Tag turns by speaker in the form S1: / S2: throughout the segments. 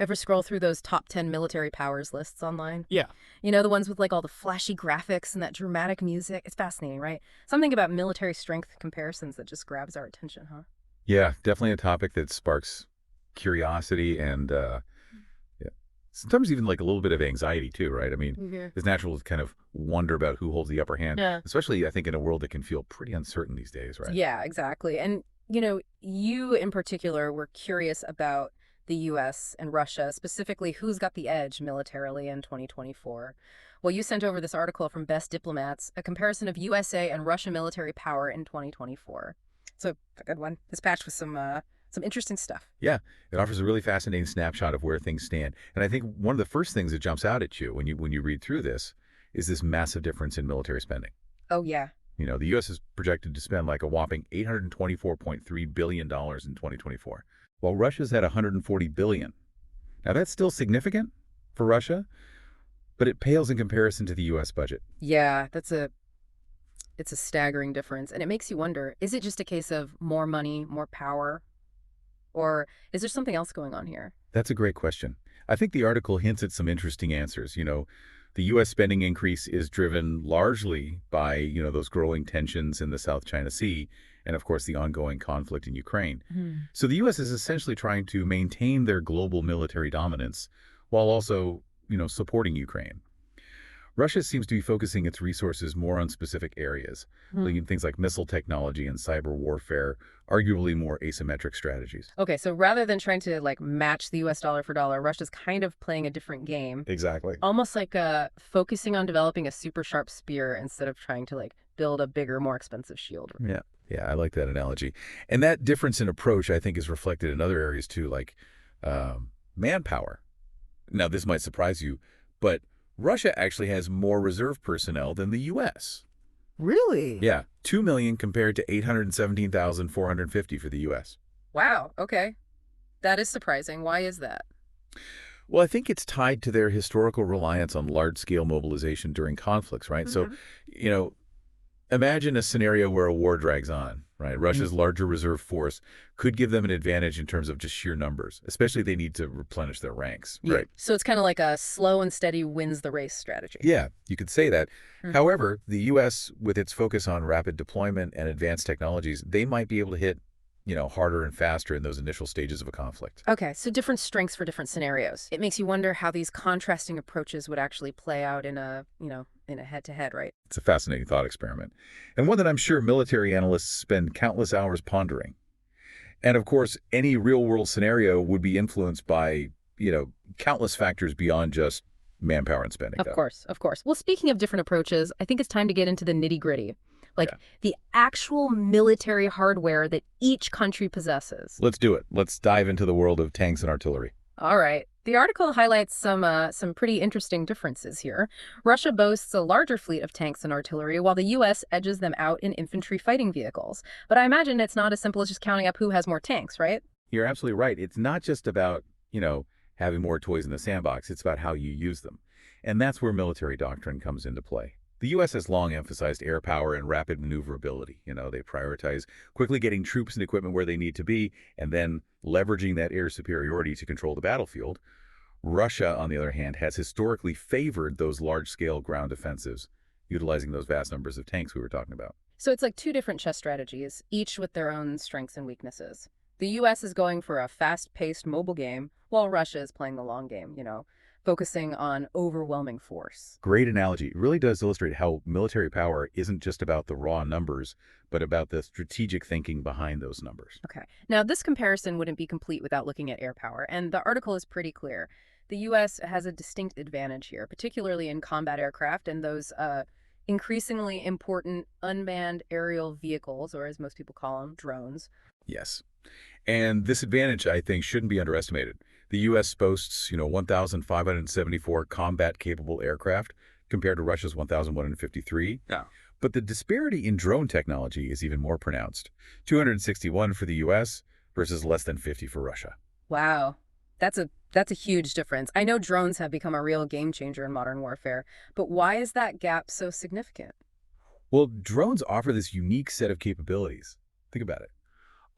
S1: Ever scroll through those top 10 military powers lists online?
S2: Yeah.
S1: You know, the ones with like all the flashy graphics and that dramatic music? It's fascinating, right? Something about military strength comparisons that just grabs our attention, huh?
S3: Yeah, definitely a topic that sparks curiosity and yeah, sometimes even like a little bit of anxiety too, right? I mean,
S1: Yeah.
S3: it's natural to kind of wonder about who holds the upper hand,
S1: Yeah.
S3: especially I think in a world that can feel pretty uncertain these days, right?
S1: Yeah, exactly. And, you know, you in particular were curious about the US and Russia, specifically who's got the edge militarily in 2024. Well, you sent over this article from Best Diplomats, a comparison of USA and Russia military power in 2024. So, a good one. It's patched with some interesting stuff.
S3: Yeah, it offers a really fascinating snapshot of where things stand. And I think one of the first things that jumps out at you when you read through this is this massive difference in military spending.
S1: Oh, yeah.
S3: You know, the U.S. is projected to spend like a whopping $824.3 billion in 2024, while Russia's at $140 billion. Now, that's still significant for Russia, but it pales in comparison to the U.S. budget.
S1: Yeah, it's a staggering difference. And it makes you wonder, is it just a case of more money, more power? Or is there something else going on here?
S3: That's a great question. I think the article hints at some interesting answers. The U.S. spending increase is driven largely by, those growing tensions in the South China Sea and, of course, the ongoing conflict in Ukraine. So the U.S. is essentially trying to maintain their global military dominance while also, supporting Ukraine. Russia seems to be focusing its resources more on specific areas, like things like missile technology and cyber warfare, arguably more asymmetric strategies.
S1: Okay, so rather than trying to like match the US dollar for dollar, Russia's kind of playing a different game.
S3: Exactly.
S1: Almost like focusing on developing a super sharp spear instead of trying to like build a bigger, more expensive shield.
S3: Yeah. Yeah, I like that analogy. And that difference in approach, I think, is reflected in other areas too, like manpower. Now, this might surprise you, but Russia actually has more reserve personnel than the U.S.
S1: Really?
S3: Yeah, 2 million compared to 817,450 for the U.S.
S1: Wow, okay. That is surprising. Why is that?
S3: Well, I think it's tied to their historical reliance on large-scale mobilization during conflicts, right? So, imagine a scenario where a war drags on, right? Russia's larger reserve force could give them an advantage in terms of just sheer numbers, especially if they need to replenish their ranks, right?
S1: So it's kind of like a slow and steady wins the race strategy.
S3: Yeah, you could say that. However, the U.S., with its focus on rapid deployment and advanced technologies, they might be able to hit, harder and faster in those initial stages of a conflict.
S1: Okay, so different strengths for different scenarios. It makes you wonder how these contrasting approaches would actually play out in a head-to-head, right?
S3: It's a fascinating thought experiment, and one that I'm sure military analysts spend countless hours pondering. And of course, any real-world scenario would be influenced by, countless factors beyond just manpower and spending.
S1: Of course, of course. Well, speaking of different approaches, I think it's time to get into the nitty-gritty. The actual military hardware that each country possesses.
S3: Let's do it. Let's dive into the world of tanks and artillery.
S1: All right. The article highlights some pretty interesting differences here. Russia boasts a larger fleet of tanks and artillery, while the U.S. edges them out in infantry fighting vehicles. But I imagine it's not as simple as just counting up who has more tanks, right?
S3: You're absolutely right. It's not just about, having more toys in the sandbox. It's about how you use them. And that's where military doctrine comes into play. The U.S. has long emphasized air power and rapid maneuverability. They prioritize quickly getting troops and equipment where they need to be, and then leveraging that air superiority to control the battlefield. Russia, on the other hand, has historically favored those large-scale ground offensives, utilizing those vast numbers of tanks we were talking about.
S1: So it's like two different chess strategies, each with their own strengths and weaknesses. The U.S. is going for a fast-paced mobile game, while Russia is playing the long game, focusing on overwhelming force.
S3: Great analogy. It really does illustrate how military power isn't just about the raw numbers, but about the strategic thinking behind those numbers.
S1: Okay. Now, this comparison wouldn't be complete without looking at air power, and the article is pretty clear. The U.S. has a distinct advantage here, particularly in combat aircraft and those increasingly important unmanned aerial vehicles, or as most people call them, drones.
S3: Yes. And this advantage, I think, shouldn't be underestimated. The U.S. boasts, 1,574 combat-capable aircraft compared to Russia's 1,153.
S2: Yeah.
S3: But the disparity in drone technology is even more pronounced. 261 for the U.S. versus less than 50 for Russia.
S1: Wow. That's a huge difference. I know drones have become a real game changer in modern warfare, but why is that gap so significant?
S3: Well, drones offer this unique set of capabilities. Think about it.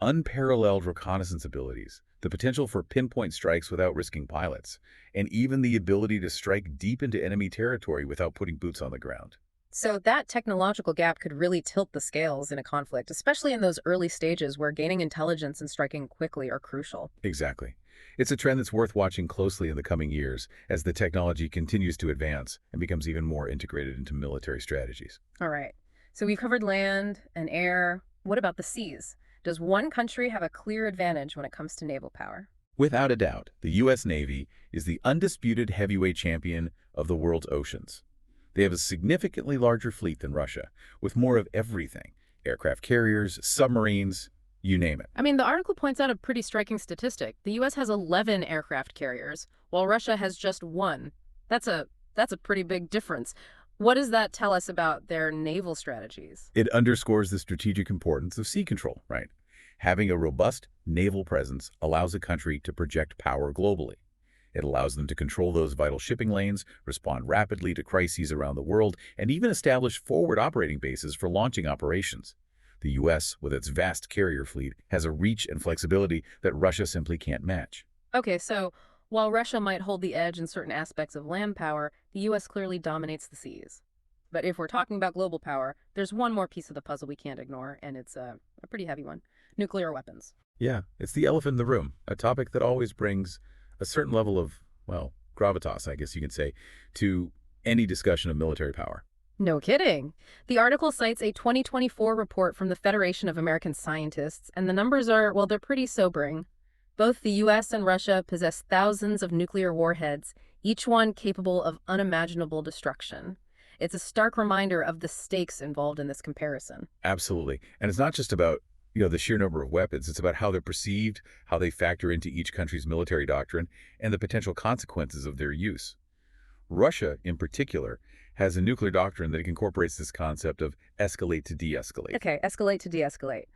S3: Unparalleled reconnaissance abilities the potential for pinpoint strikes without risking pilots, and even the ability to strike deep into enemy territory without putting boots on the ground.
S1: So that technological gap could really tilt the scales in a conflict, especially in those early stages where gaining intelligence and striking quickly are crucial.
S3: Exactly. It's a trend that's worth watching closely in the coming years as the technology continues to advance and becomes even more integrated into military strategies.
S1: All right. So we've covered land and air. What about the seas? Does one country have a clear advantage when it comes to naval power?
S3: Without a doubt, the U.S. Navy is the undisputed heavyweight champion of the world's oceans. They have a significantly larger fleet than Russia, with more of everything: aircraft carriers, submarines, you name it.
S1: I mean, the article points out a pretty striking statistic. The US has 11 aircraft carriers, while Russia has just one. That's a pretty big difference. What does that tell us about their naval strategies?
S3: It underscores the strategic importance of sea control, right? Having a robust naval presence allows a country to project power globally. It allows them to control those vital shipping lanes, respond rapidly to crises around the world, and even establish forward operating bases for launching operations. The U.S., with its vast carrier fleet, has a reach and flexibility that Russia simply can't match.
S1: Okay, so while Russia might hold the edge in certain aspects of land power, the US clearly dominates the seas. But if we're talking about global power, there's one more piece of the puzzle we can't ignore, and it's a pretty heavy one: nuclear weapons.
S3: Yeah, it's the elephant in the room, a topic that always brings a certain level of, well, gravitas, I guess you could say, to any discussion of military power.
S1: No kidding. The article cites a 2024 report from the Federation of American Scientists, and the numbers are, well, they're pretty sobering. Both the US and Russia possess thousands of nuclear warheads, each one capable of unimaginable destruction. It's a stark reminder of the stakes involved in this comparison.
S3: Absolutely. And it's not just about, the sheer number of weapons. It's about how they're perceived, how they factor into each country's military doctrine, and the potential consequences of their use. Russia, in particular, has a nuclear doctrine that incorporates this concept of escalate to de-escalate.
S1: Okay, escalate to de-escalate.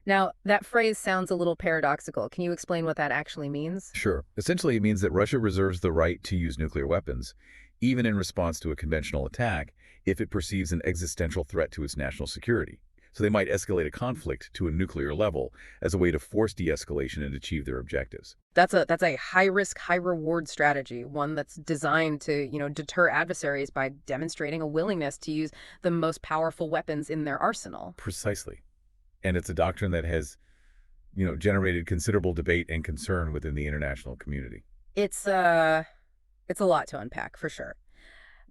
S1: Now, that phrase sounds a little paradoxical. Can you explain what that actually means?
S3: Sure. Essentially, it means that Russia reserves the right to use nuclear weapons, even in response to a conventional attack, if it perceives an existential threat to its national security. So they might escalate a conflict to a nuclear level as a way to force de-escalation and achieve their objectives.
S1: That's a high risk, high reward strategy, one that's designed to, deter adversaries by demonstrating a willingness to use the most powerful weapons in their arsenal.
S3: Precisely. And it's a doctrine that has, generated considerable debate and concern within the international community.
S1: It's a lot to unpack, for sure.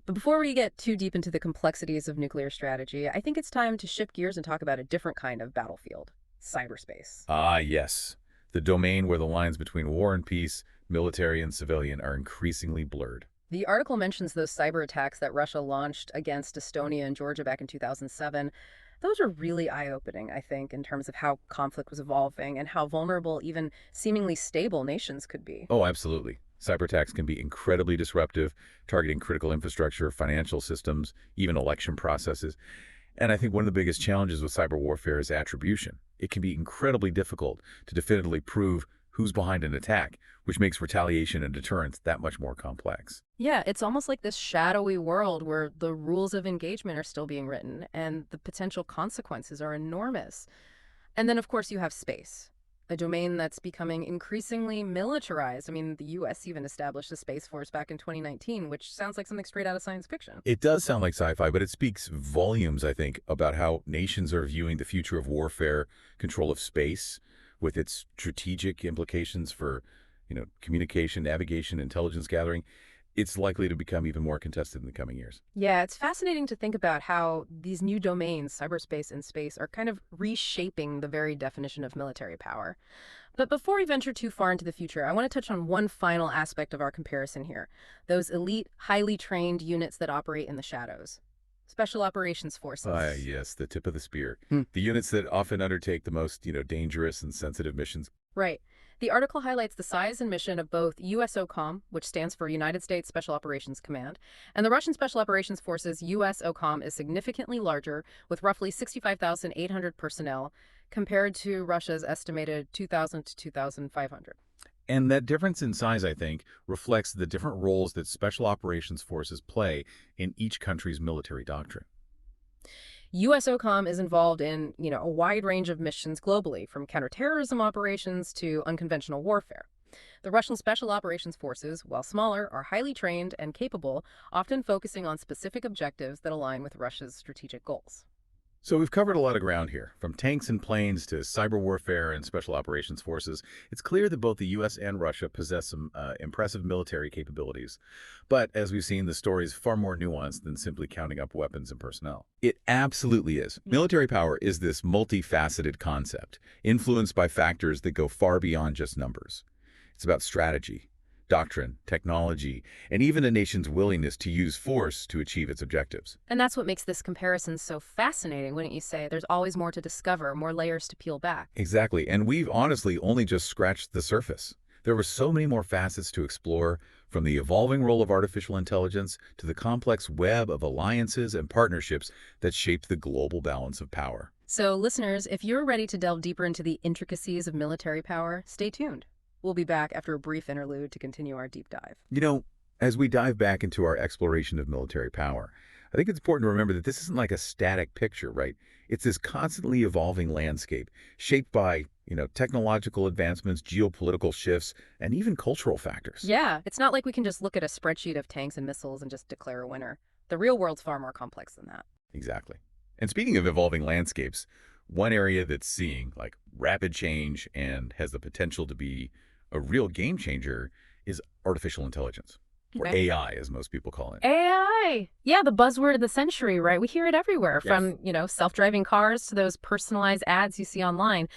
S1: But before we get too deep into the complexities of nuclear strategy, I think it's time to shift gears and talk about a different kind of battlefield: cyberspace.
S3: Ah, yes. The domain where the lines between war and peace, military and civilian, are increasingly blurred.
S1: The article mentions those cyber attacks that Russia launched against Estonia and Georgia back in 2007. Those are really eye-opening, I think, in terms of how conflict was evolving and how vulnerable even seemingly stable nations could be.
S3: Oh, absolutely. Cyber attacks can be incredibly disruptive, targeting critical infrastructure, financial systems, even election processes. And I think one of the biggest challenges with cyber warfare is attribution. It can be incredibly difficult to definitively prove who's behind an attack, which makes retaliation and deterrence that much more complex.
S1: Yeah, it's almost like this shadowy world where the rules of engagement are still being written and the potential consequences are enormous. And then, of course, you have space, a domain that's becoming increasingly militarized. I mean, the US even established a Space Force back in 2019, which sounds like something straight out of science fiction.
S3: It does sound like sci-fi, but it speaks volumes, I think, about how nations are viewing the future of warfare, control of space, with its strategic implications for, communication, navigation, intelligence gathering. It's likely to become even more contested in the coming years.
S1: Yeah, it's fascinating to think about how these new domains, cyberspace and space, are kind of reshaping the very definition of military power. But before we venture too far into the future, I want to touch on one final aspect of our comparison here: those elite, highly trained units that operate in the shadows. Special Operations
S3: Ah,
S1: Forces.
S3: yes, the tip of the spear.
S1: Hmm.
S3: The units that often undertake the most, dangerous and sensitive missions.
S1: Right. The article highlights the size and mission of both USOCOM, which stands for United States Special Operations Command, and the Russian Special Operations Forces. USOCOM is significantly larger, with roughly 65,800 personnel, compared to Russia's estimated 2,000 to 2,500.
S3: And that difference in size, I think, reflects the different roles that special operations forces play in each country's military doctrine.
S1: USOCOM is involved in, a wide range of missions globally, from counterterrorism operations to unconventional warfare. The Russian Special Operations Forces, while smaller, are highly trained and capable, often focusing on specific objectives that align with Russia's strategic goals.
S3: So we've covered a lot of ground here, from tanks and planes to cyber warfare and special operations forces. It's clear that both the U.S. and Russia possess some impressive military capabilities. But as we've seen, the story is far more nuanced than simply counting up weapons and personnel. It absolutely is. Military power is this multifaceted concept, influenced by factors that go far beyond just numbers. It's about strategy, doctrine, technology, and even a nation's willingness to use force to achieve its objectives.
S1: And that's what makes this comparison so fascinating, wouldn't you say? There's always more to discover, more layers to peel back.
S3: Exactly, and we've honestly only just scratched the surface. There were so many more facets to explore, from the evolving role of artificial intelligence to the complex web of alliances and partnerships that shaped the global balance of power.
S1: So, listeners, if you're ready to delve deeper into the intricacies of military power, stay tuned. We'll be back after a brief interlude to continue our deep dive.
S3: As we dive back into our exploration of military power, I think it's important to remember that this isn't like a static picture, right? It's this constantly evolving landscape shaped by, technological advancements, geopolitical shifts, and even cultural factors.
S1: Yeah, it's not like we can just look at a spreadsheet of tanks and missiles and just declare a winner. The real world's far more complex than that.
S3: Exactly. And speaking of evolving landscapes, one area that's seeing like rapid change and has the potential to be a real game changer is artificial intelligence, or
S1: Okay.
S3: AI, as most people call it.
S1: AI. Yeah, the buzzword of the century, right? We hear it everywhere,
S3: Yes.
S1: from, self-driving cars to those personalized ads you see online.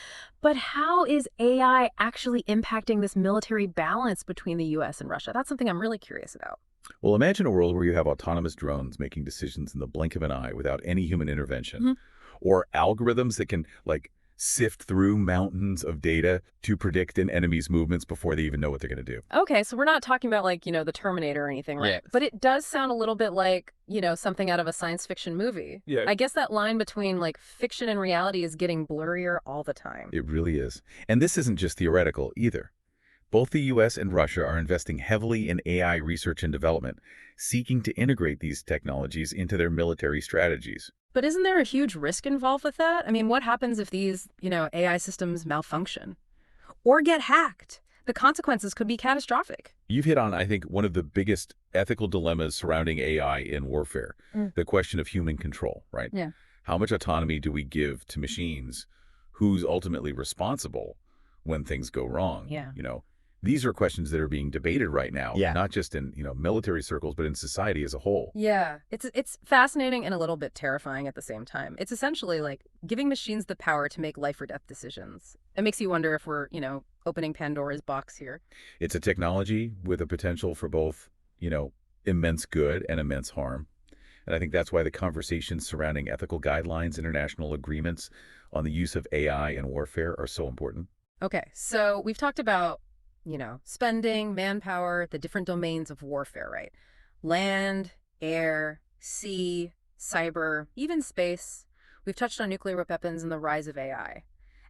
S1: But how is AI actually impacting this military balance between the US and Russia? That's something I'm really curious about.
S3: Well, imagine a world where you have autonomous drones making decisions in the blink of an eye without any human intervention,
S1: Mhm.
S3: or algorithms that can, sift through mountains of data to predict an enemy's movements before they even know what they're going to do.
S1: Okay, so we're not talking about like, the Terminator or anything, right?
S3: Yeah.
S1: But it does sound a little bit like, something out of a science fiction movie.
S3: Yeah.
S1: I guess that line between like fiction and reality is getting blurrier all the time.
S3: It really is. And this isn't just theoretical either. Both the U.S. and Russia are investing heavily in AI research and development, seeking to integrate these technologies into their military strategies.
S1: But isn't there a huge risk involved with that? I mean, what happens if these, AI systems malfunction or get hacked? The consequences could be catastrophic.
S3: You've hit on, I think, one of the biggest ethical dilemmas surrounding AI in warfare,
S1: Mm.
S3: the question of human control, right?
S1: Yeah.
S3: How much autonomy do we give to machines? Who's ultimately responsible when things go wrong?
S1: Yeah.
S3: These are questions that are being debated right now,
S2: Yeah.
S3: not just in, military circles, but in society as a whole.
S1: Yeah, it's fascinating and a little bit terrifying at the same time. It's essentially like giving machines the power to make life or death decisions. It makes you wonder if we're, opening Pandora's box here.
S3: It's a technology with a potential for both, immense good and immense harm. And I think that's why the conversations surrounding ethical guidelines, international agreements on the use of AI in warfare are so important.
S1: Okay, so we've talked about, spending, manpower, the different domains of warfare, right? Land, air, sea, cyber, even space. We've touched on nuclear weapons and the rise of AI.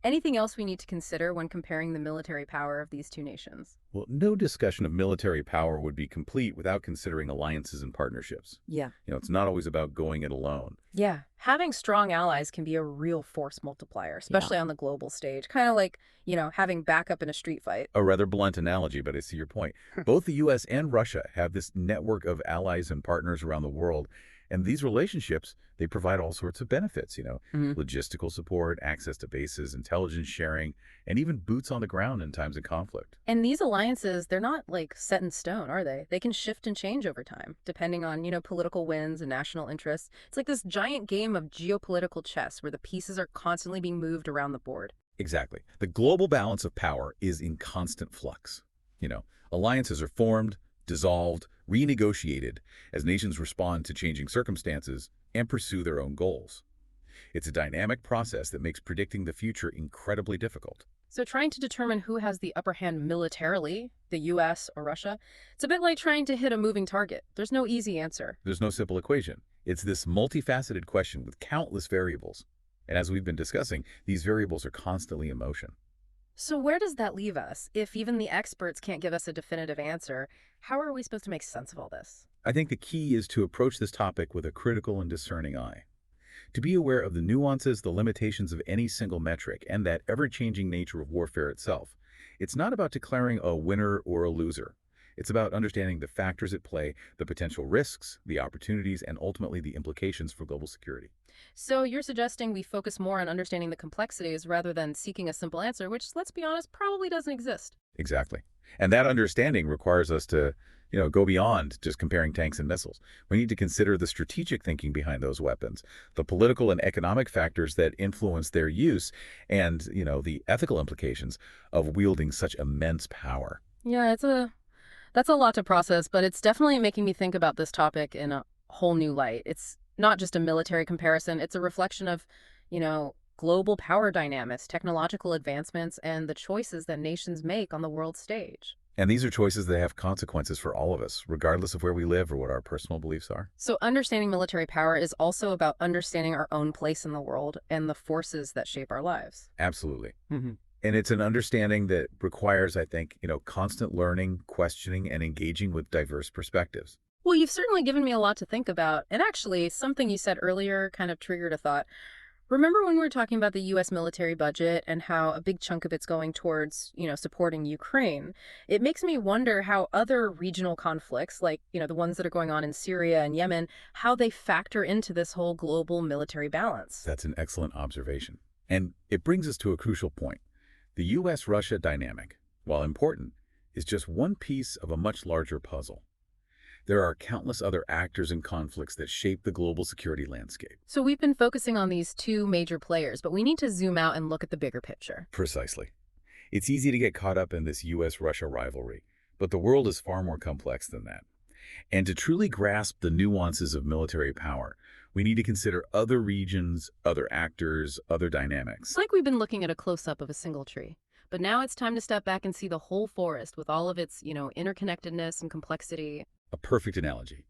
S1: Anything else we need to consider when comparing the military power of these two nations?
S3: Well, no discussion of military power would be complete without considering alliances and partnerships.
S1: Yeah.
S3: It's not always about going it alone.
S1: Yeah. Having strong allies can be a real force multiplier, especially on the global stage. Kind of like, having backup in a street fight.
S3: A rather blunt analogy, but I see your point. Both the U.S. and Russia have this network of allies and partners around the world, and these relationships, they provide all sorts of benefits,
S1: Mhm.
S3: logistical support, access to bases, intelligence sharing, and even boots on the ground in times of conflict.
S1: And these alliances, they're not like set in stone, are they? They can shift and change over time, depending on, political winds and national interests. It's like this giant game of geopolitical chess where the pieces are constantly being moved around the board.
S3: Exactly. The global balance of power is in constant flux. Alliances are formed, dissolved, renegotiated as nations respond to changing circumstances and pursue their own goals. It's a dynamic process that makes predicting the future incredibly difficult.
S1: So trying to determine who has the upper hand militarily, the US or Russia, it's a bit like trying to hit a moving target. There's no easy answer.
S3: There's no simple equation. It's this multifaceted question with countless variables. And as we've been discussing, these variables are constantly in motion.
S1: So where does that leave us? If even the experts can't give us a definitive answer, how are we supposed to make sense of all this?
S3: I think the key is to approach this topic with a critical and discerning eye. To be aware of the nuances, the limitations of any single metric, and that ever-changing nature of warfare itself, It's not about declaring a winner or a loser. It's about understanding the factors at play, the potential risks, the opportunities, and ultimately the implications for global security.
S1: So you're suggesting we focus more on understanding the complexities rather than seeking a simple answer, which, let's be honest, probably doesn't exist.
S3: Exactly. And that understanding requires us to, go beyond just comparing tanks and missiles. We need to consider the strategic thinking behind those weapons, the political and economic factors that influence their use, and, the ethical implications of wielding such immense power.
S1: Yeah, that's a lot to process, but it's definitely making me think about this topic in a whole new light. It's not just a military comparison, it's a reflection of, global power dynamics, technological advancements, and the choices that nations make on the world stage.
S3: And these are choices that have consequences for all of us, regardless of where we live or what our personal beliefs are.
S1: So, understanding military power is also about understanding our own place in the world and the forces that shape our lives.
S3: Absolutely.
S1: Hmm.
S3: And it's an understanding that requires, I think, constant learning, questioning, and engaging with diverse perspectives.
S1: Well, you've certainly given me a lot to think about. And actually, something you said earlier kind of triggered a thought. Remember when we were talking about the US military budget and how a big chunk of it's going towards, supporting Ukraine? It makes me wonder how other regional conflicts, like, the ones that are going on in Syria and Yemen, how they factor into this whole global military balance.
S3: That's an excellent observation. And it brings us to a crucial point. The U.S.-Russia dynamic, while important, is just one piece of a much larger puzzle. There are countless other actors and conflicts that shape the global security landscape.
S1: So we've been focusing on these two major players, but we need to zoom out and look at the bigger picture.
S3: Precisely. It's easy to get caught up in this U.S.-Russia rivalry, but the world is far more complex than that. And to truly grasp the nuances of military power, we need to consider other regions, other actors, other dynamics.
S1: It's like we've been looking at a close-up of a single tree. But now it's time to step back and see the whole forest with all of its, interconnectedness and complexity.
S3: A perfect analogy.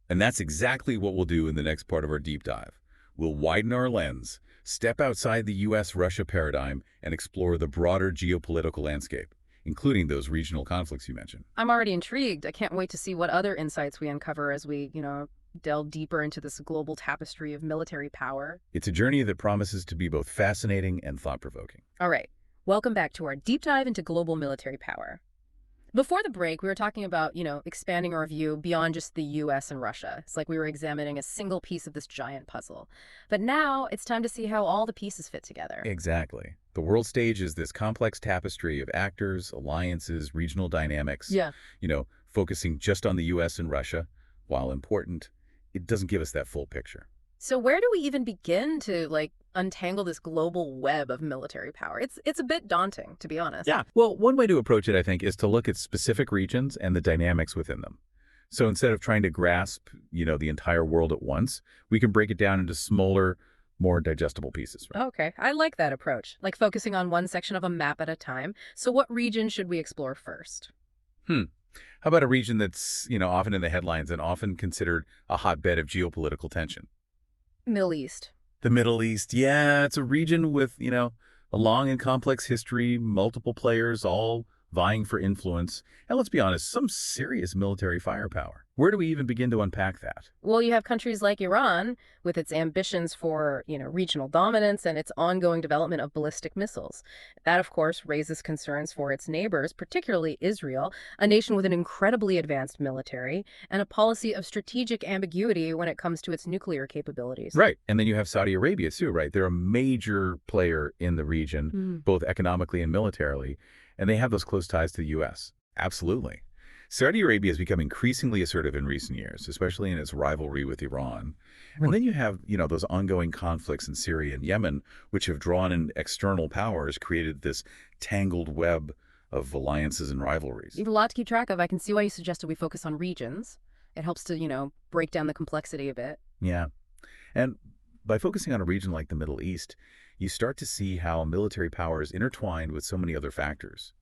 S3: And that's exactly what we'll do in the next part of our deep dive. We'll widen our lens, step outside the U.S.-Russia paradigm, and explore the broader geopolitical landscape, including those regional conflicts you mentioned.
S1: I'm already intrigued. I can't wait to see what other insights we uncover as we, delve deeper into this global tapestry of military power.
S3: It's a journey that promises to be both fascinating and thought-provoking.
S1: All right, welcome back to our deep dive into global military power. Before the break, we were talking about, expanding our view beyond just the US and Russia. It's like we were examining a single piece of this giant puzzle. But now it's time to see how all the pieces fit together.
S3: Exactly. The world stage is this complex tapestry of actors, alliances, regional dynamics,
S1: Yeah.
S3: Focusing just on the U.S. and Russia. While important, it doesn't give us that full picture.
S1: So where do we even begin to, untangle this global web of military power? It's a bit daunting, to be honest.
S3: Yeah. Well, one way to approach it, I think, is to look at specific regions and the dynamics within them. So instead of trying to grasp, the entire world at once, we can break it down into smaller, more digestible pieces. Right?
S1: Okay, I like that approach, like focusing on one section of a map at a time. So what region should we explore first?
S3: How about a region that's, often in the headlines and often considered a hotbed of geopolitical tension?
S1: Middle East.
S3: The Middle East, yeah, it's a region with, a long and complex history, multiple players all vying for influence, and let's be honest, some serious military firepower. Where do we even begin to unpack that?
S1: Well, you have countries like Iran with its ambitions for, regional dominance and its ongoing development of ballistic missiles. That, of course, raises concerns for its neighbors, particularly Israel, a nation with an incredibly advanced military and a policy of strategic ambiguity when it comes to its nuclear capabilities.
S3: Right, and then you have Saudi Arabia too, right? They're a major player in the region, both economically and militarily, and they have those close ties to the U.S. Absolutely. Saudi Arabia has become increasingly assertive in recent years, especially in its rivalry with Iran. And then you have, those ongoing conflicts in Syria and Yemen, which have drawn in external powers, created this tangled web of alliances and rivalries.
S1: You have a lot to keep track of. I can see why you suggested we focus on regions. It helps to, break down the complexity a bit.
S3: Yeah. And by focusing on a region like the Middle East, you start to see how military power is intertwined with so many other factors,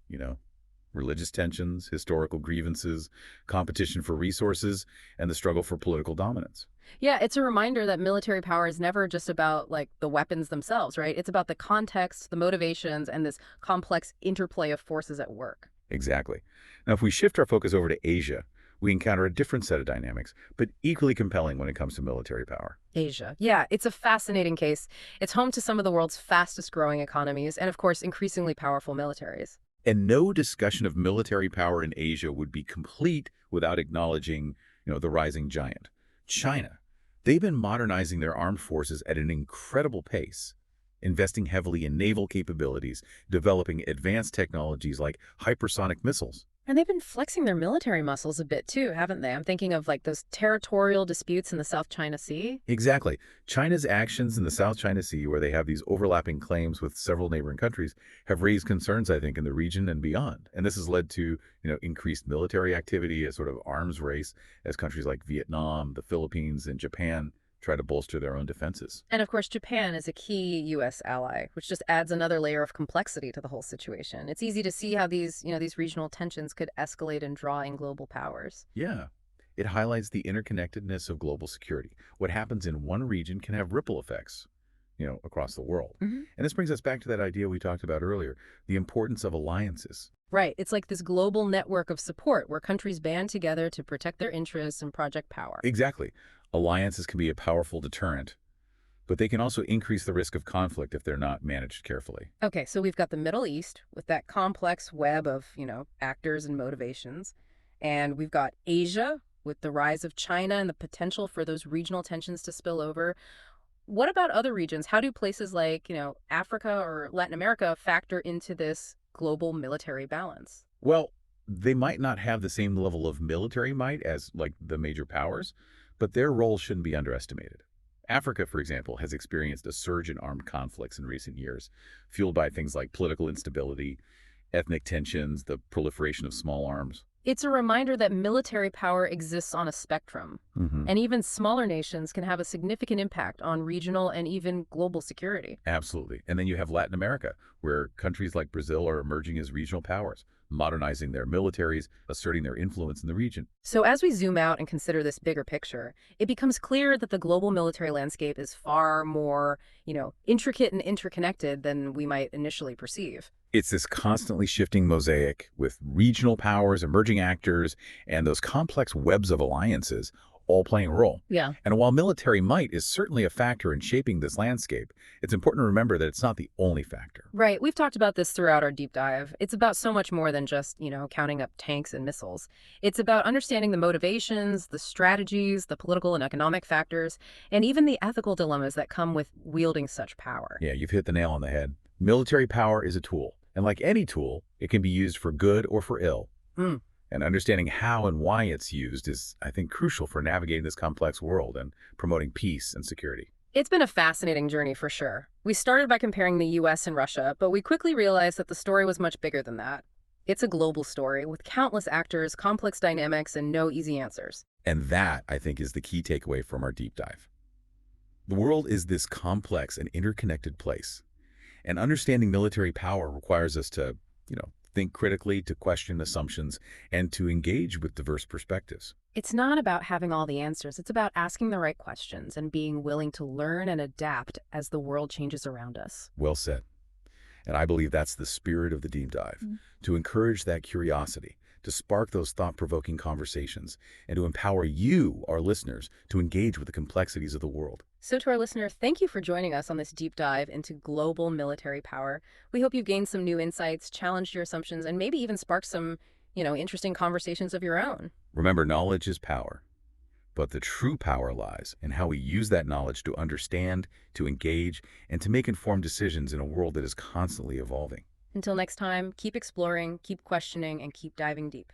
S3: religious tensions, historical grievances, competition for resources, and the struggle for political dominance.
S1: Yeah, it's a reminder that military power is never just about the weapons themselves, right? It's about the context, the motivations, and this complex interplay of forces at work.
S3: Exactly. Now, if we shift our focus over to Asia, we encounter a different set of dynamics, but equally compelling when it comes to military power.
S1: Asia. Yeah, it's a fascinating case. It's home to some of the world's fastest growing economies and, of course, increasingly powerful militaries.
S3: And no discussion of military power in Asia would be complete without acknowledging, the rising giant. China. They've been modernizing their armed forces at an incredible pace, investing heavily in naval capabilities, developing advanced technologies like hypersonic missiles.
S1: And they've been flexing their military muscles a bit too, haven't they? I'm thinking of like those territorial disputes in the South China Sea.
S3: Exactly. China's actions in the South China Sea, where they have these overlapping claims with several neighboring countries, have raised concerns, I think, in the region and beyond. And this has led to, increased military activity, a sort of arms race, as countries like Vietnam, the Philippines, and Japan try to bolster their own defenses.
S1: And of course, Japan is a key U.S. ally, which just adds another layer of complexity to the whole situation. It's easy to see how these regional tensions could escalate and draw in global powers.
S3: Yeah. It highlights the interconnectedness of global security. What happens in one region can have ripple effects, across the world.
S1: Hmm.
S3: And this brings us back to that idea we talked about earlier, the importance of alliances.
S1: Right. It's like this global network of support where countries band together to protect their interests and project power.
S3: Exactly. Alliances can be a powerful deterrent, but they can also increase the risk of conflict if they're not managed carefully.
S1: Okay, so we've got the Middle East with that complex web of, actors and motivations. And we've got Asia with the rise of China and the potential for those regional tensions to spill over. What about other regions? How do places like, Africa or Latin America factor into this global military balance?
S3: Well, they might not have the same level of military might as like the major powers, but their role shouldn't be underestimated. Africa, for example, has experienced a surge in armed conflicts in recent years, fueled by things like political instability, ethnic tensions, the proliferation of small arms.
S1: It's a reminder that military power exists on a spectrum,
S3: Hmm.
S1: and even smaller nations can have a significant impact on regional and even global security.
S3: Absolutely. And then you have Latin America, where countries like Brazil are emerging as regional powers, modernizing their militaries, asserting their influence in the region.
S1: So as we zoom out and consider this bigger picture, it becomes clear that the global military landscape is far more, intricate and interconnected than we might initially perceive.
S3: It's this constantly shifting mosaic with regional powers, emerging actors, and those complex webs of alliances all playing a role.
S1: Yeah.
S3: And while military might is certainly a factor in shaping this landscape, it's important to remember that it's not the only factor.
S1: Right. We've talked about this throughout our deep dive. It's about so much more than just, counting up tanks and missiles. It's about understanding the motivations, the strategies, the political and economic factors, and even the ethical dilemmas that come with wielding such power.
S3: Yeah, you've hit the nail on the head. Military power is a tool, and like any tool, it can be used for good or for ill.
S1: Mm.
S3: And understanding how and why it's used is, I think, crucial for navigating this complex world and promoting peace and security.
S1: It's been a fascinating journey for sure. We started by comparing the US and Russia, but we quickly realized that the story was much bigger than that. It's a global story with countless actors, complex dynamics, and no easy answers.
S3: And that, I think, is the key takeaway from our deep dive. The world is this complex and interconnected place. And understanding military power requires us to, think critically, to question assumptions, and to engage with diverse perspectives.
S1: It's not about having all the answers. It's about asking the right questions and being willing to learn and adapt as the world changes around us.
S3: Well said. And I believe that's the spirit of the deep dive, to encourage that curiosity, to spark those thought-provoking conversations, and to empower you, our listeners, to engage with the complexities of the world.
S1: So to our listener, thank you for joining us on this deep dive into global military power. We hope you've gained some new insights, challenged your assumptions, and maybe even sparked some, interesting conversations of your own.
S3: Remember, knowledge is power, but the true power lies in how we use that knowledge to understand, to engage, and to make informed decisions in a world that is constantly evolving.
S1: Until next time, keep exploring, keep questioning, and keep diving deep.